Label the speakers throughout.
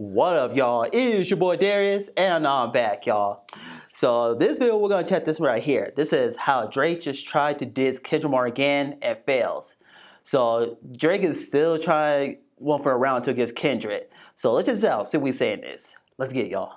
Speaker 1: What up, y'all? It is your boy Darius, and I'm back, y'all. So this video, we're gonna check this one right here. This is how Drake just tried to diss Kendrick Lamar again and fails. So Drake is still trying one for a round to against Kendrick. So let's just see what we say in this. Let's get it, y'all.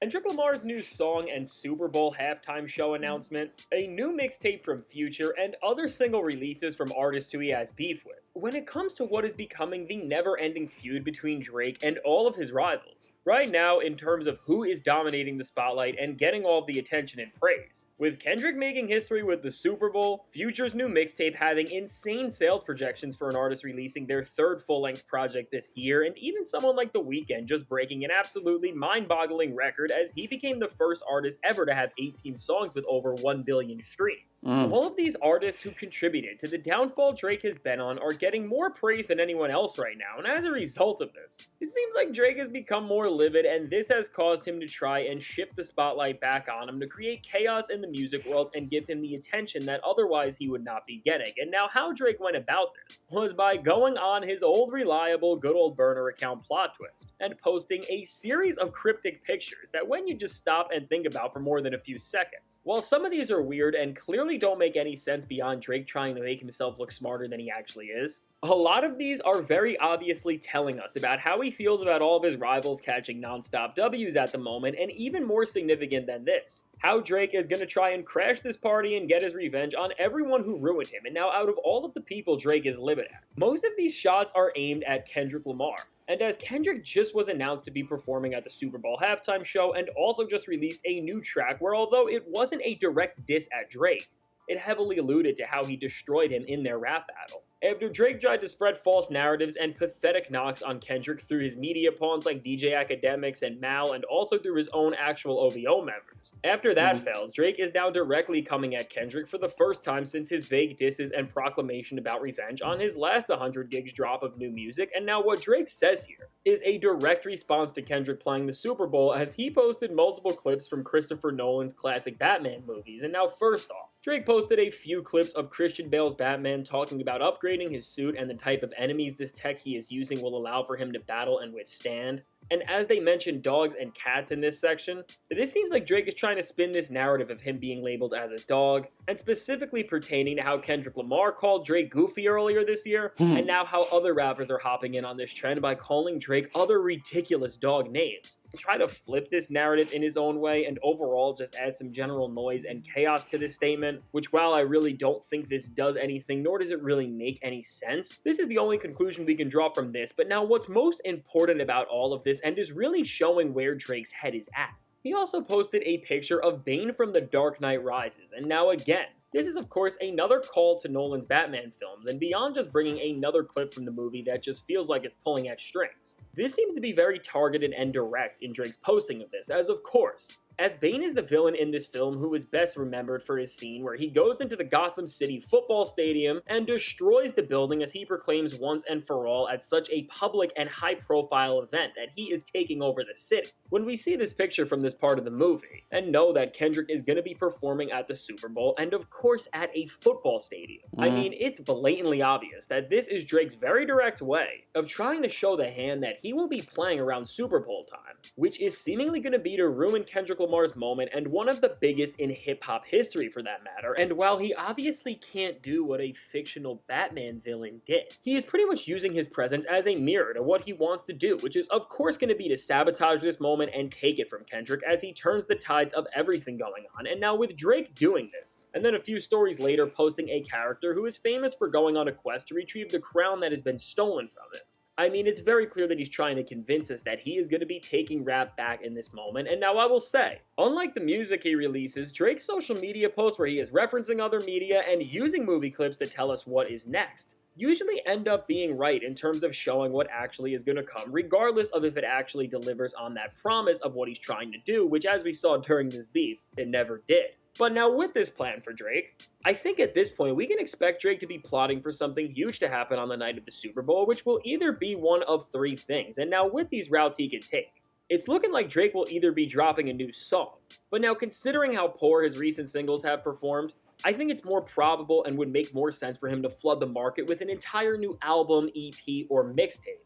Speaker 2: Kendrick Lamar's new song and Super Bowl halftime show announcement, a new mixtape from Future, and other single releases from artists who he has beef with. When it comes to what is becoming the never-ending feud between Drake and all of his rivals, right now in terms of who is dominating the spotlight and getting all of the attention and praise. With Kendrick making history with the Super Bowl, Future's new mixtape having insane sales projections for an artist releasing their third full-length project this year, and even someone like The Weeknd just breaking an absolutely mind-boggling record as he became the first artist ever to have 18 songs with over 1 billion streams. All of these artists who contributed to the downfall Drake has been on are getting more praise than anyone else right now, and as a result of this, it seems like Drake has become more livid, and this has caused him to try and shift the spotlight back on him to create chaos in the music world and give him the attention that otherwise he would not be getting. And now how Drake went about this was by going on his old reliable good old burner account Plot Twist and posting a series of cryptic pictures that when you just stop and think about for more than a few seconds. While some of these are weird and clearly don't make any sense beyond Drake trying to make himself look smarter than he actually is, a lot of these are very obviously telling us about how he feels about all of his rivals catching non-stop W's at the moment, and even more significant than this, how Drake is going to try and crash this party and get his revenge on everyone who ruined him. And now out of all of the people Drake is livid at, most of these shots are aimed at Kendrick Lamar. And as Kendrick just was announced to be performing at the Super Bowl halftime show and also just released a new track where, although it wasn't a direct diss at Drake, it heavily alluded to how he destroyed him in their rap battle. After Drake tried to spread false narratives and pathetic knocks on Kendrick through his media pawns like DJ Academics and Mal, and also through his own actual OVO members. After that failed, Drake is now directly coming at Kendrick for the first time since his vague disses and proclamation about revenge on his last 100 gigs drop of new music, and now what Drake says here is a direct response to Kendrick playing the Super Bowl, as he posted multiple clips from Christopher Nolan's classic Batman movies. And now first off, Drake posted a few clips of Christian Bale's Batman talking about upgrading his suit and the type of enemies this tech he is using will allow for him to battle and withstand. And as they mentioned dogs and cats in this section, this seems like Drake is trying to spin this narrative of him being labeled as a dog, and specifically pertaining to how Kendrick Lamar called Drake goofy earlier this year, and now how other rappers are hopping in on this trend by calling Drake other ridiculous dog names. Try to flip this narrative in his own way and overall just add some general noise and chaos to this statement, which while I really don't think this does anything, nor does it really make any sense, this is the only conclusion we can draw from this. But now what's most important about all of this and is really showing where Drake's head is at. He also posted a picture of Bane from The Dark Knight Rises, and now again, this is of course another call to Nolan's Batman films, and beyond just bringing another clip from the movie that just feels like it's pulling at strings. This seems to be very targeted and direct in Drake's posting of this, as of course, as Bane is the villain in this film who is best remembered for his scene where he goes into the Gotham City football stadium and destroys the building as he proclaims once and for all at such a public and high-profile event that he is taking over the city. When we see this picture from this part of the movie, and know that Kendrick is going to be performing at the Super Bowl, and of course at a football stadium, I mean, it's blatantly obvious that this is Drake's very direct way of trying to show the hand that he will be playing around Super Bowl time, which is seemingly going to be to ruin Kendrick Lamar's moment, and one of the biggest in hip-hop history for that matter. And while he obviously can't do what a fictional Batman villain did, he is pretty much using his presence as a mirror to what he wants to do, which is of course going to be to sabotage this moment and take it from Kendrick as he turns the tides of everything going on. And now with Drake doing this, and then a few stories later posting a character who is famous for going on a quest to retrieve the crown that has been stolen from him, I mean, it's very clear that he's trying to convince us that he is going to be taking rap back in this moment. And now I will say, unlike the music he releases, Drake's social media posts where he is referencing other media and using movie clips to tell us what is next usually end up being right in terms of showing what actually is going to come, regardless of if it actually delivers on that promise of what he's trying to do, which as we saw during this beef, it never did. But now with this plan for Drake, I think at this point we can expect Drake to be plotting for something huge to happen on the night of the Super Bowl, which will either be one of three things. And now with these routes he can take, it's looking like Drake will either be dropping a new song. But now considering how poor his recent singles have performed, I think it's more probable and would make more sense for him to flood the market with an entire new album, EP, or mixtape.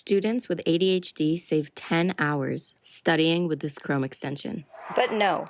Speaker 3: Students with ADHD save 10 hours studying with this Chrome extension.
Speaker 4: But no.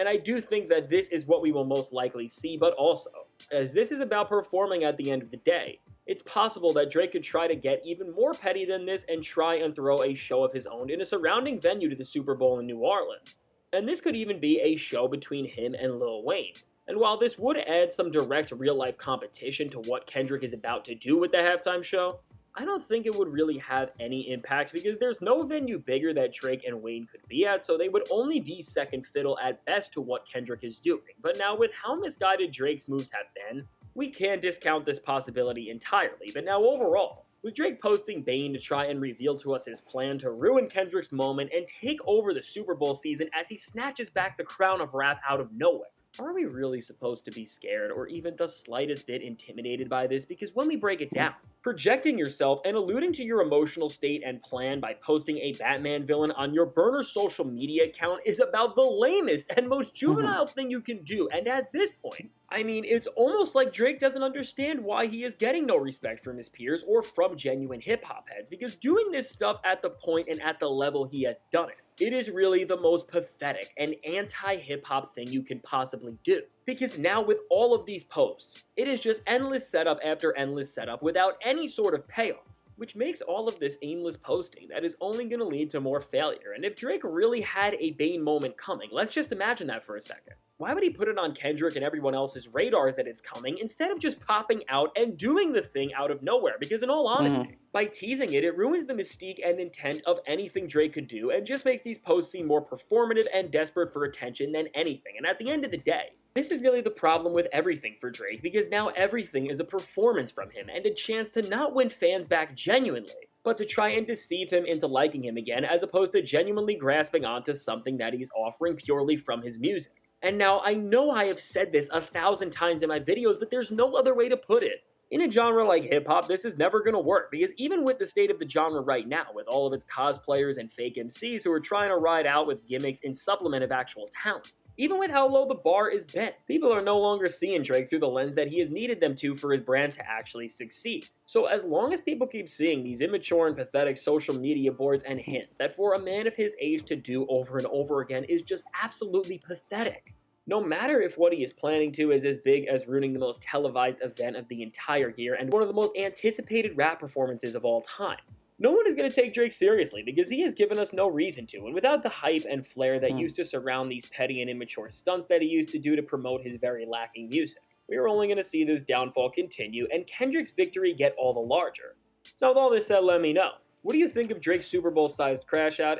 Speaker 2: And I do think that this is what we will most likely see, but also, as this is about performing at the end of the day, it's possible that Drake could try to get even more petty than this and try and throw a show of his own in a surrounding venue to the Super Bowl in New Orleans. And this could even be a show between him and Lil Wayne. And while this would add some direct real-life competition to what Kendrick is about to do with the halftime show, I don't think it would really have any impact because there's no venue bigger that Drake and Wayne could be at, so they would only be second fiddle at best to what Kendrick is doing. But now with how misguided Drake's moves have been, we can't discount this possibility entirely. But now overall, with Drake posting Bane to try and reveal to us his plan to ruin Kendrick's moment and take over the Super Bowl season as he snatches back the crown of rap out of nowhere, are we really supposed to be scared or even the slightest bit intimidated by this? Because when we break it down, projecting yourself and alluding to your emotional state and plan by posting a Batman villain on your burner social media account is about the lamest and most juvenile thing you can do. And at this point, I mean, it's almost like Drake doesn't understand why he is getting no respect from his peers or from genuine hip-hop heads, because doing this stuff at the point and at the level he has done it is really the most pathetic and anti-hip-hop thing you can possibly do. Because now with all of these posts, it is just endless setup after endless setup without any sort of payoff, which makes all of this aimless posting that is only going to lead to more failure. And if Drake really had a Bane moment coming, let's just imagine that for a second. Why would he put it on Kendrick and everyone else's radars that it's coming instead of just popping out and doing the thing out of nowhere? Because in all honesty, by teasing it, it ruins the mystique and intent of anything Drake could do and just makes these posts seem more performative and desperate for attention than anything. And at the end of the day, this is really the problem with everything for Drake, because now everything is a performance from him and a chance to not win fans back genuinely, but to try and deceive him into liking him again, as opposed to genuinely grasping onto something that he's offering purely from his music. And now, I know I have said this 1,000 times in my videos, but there's no other way to put it. In a genre like hip-hop, this is never going to work, because even with the state of the genre right now, with all of its cosplayers and fake MCs who are trying to ride out with gimmicks in supplement of actual talent, even with how low the bar is bent, people are no longer seeing Drake through the lens that he has needed them to for his brand to actually succeed. So as long as people keep seeing these immature and pathetic social media boards and hints that for a man of his age to do over and over again is just absolutely pathetic, no matter if what he is planning to is as big as ruining the most televised event of the entire year and one of the most anticipated rap performances of all time, no one is going to take Drake seriously because he has given us no reason to, and without the hype and flair that used to surround these petty and immature stunts that he used to do to promote his very lacking music, we are only going to see this downfall continue and Kendrick's victory get all the larger. So with all this said, let me know, what do you think of Drake's Super Bowl-sized crash out?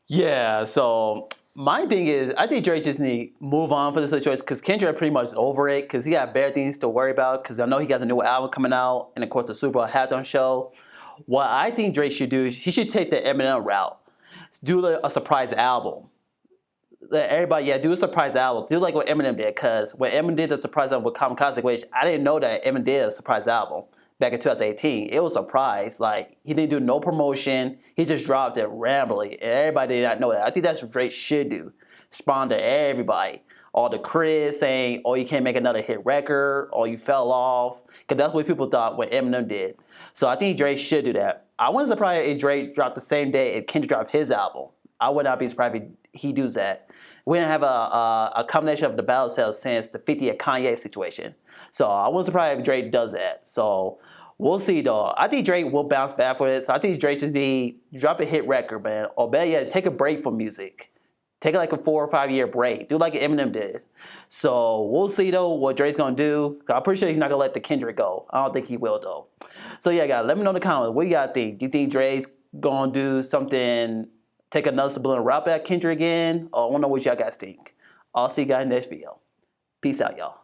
Speaker 1: Yeah, so my thing is, I think Drake just need to move on for the situation because Kendrick pretty much over it because he got better things to worry about because I know he got a new album coming out and of course the Super Bowl halftime show. What I think Drake should do is he should take the Eminem route. Do a surprise album. Let everybody, do a surprise album. Do like what Eminem did because when Eminem did the surprise album with Kamikaze, which I didn't know that Eminem did a surprise album back in 2018. It was a surprise. Like, he didn't do no promotion. He just dropped it randomly. And everybody did not know that. I think that's what Drake should do. Respond to everybody. All the critics saying, oh, you can't make another hit record, or you fell off. Because that's what people thought what Eminem did. So I think Drake should do that. I wouldn't be surprised if Drake dropped the same day if Kendrick dropped his album. I would not be surprised if he does that. We didn't have a combination of the battle sales since the 50 of Kanye situation. So I wasn't surprised if Drake does that. So we'll see though. I think Drake will bounce back for it. So I think Drake just need to drop a hit record, man. Or better yet, take a break from music. Take like a 4 or 5 year break. Do like Eminem did. So we'll see though what Drake's gonna do. I'm pretty sure he's not gonna let the Kendrick go. I don't think he will though. So yeah, guys, let me know in the comments. What you guys think? Do you think Drake's gonna do something, take another subliminal route at Kendrick again? Or I wanna know what y'all guys think. I'll see you guys in the next video. Peace out, y'all.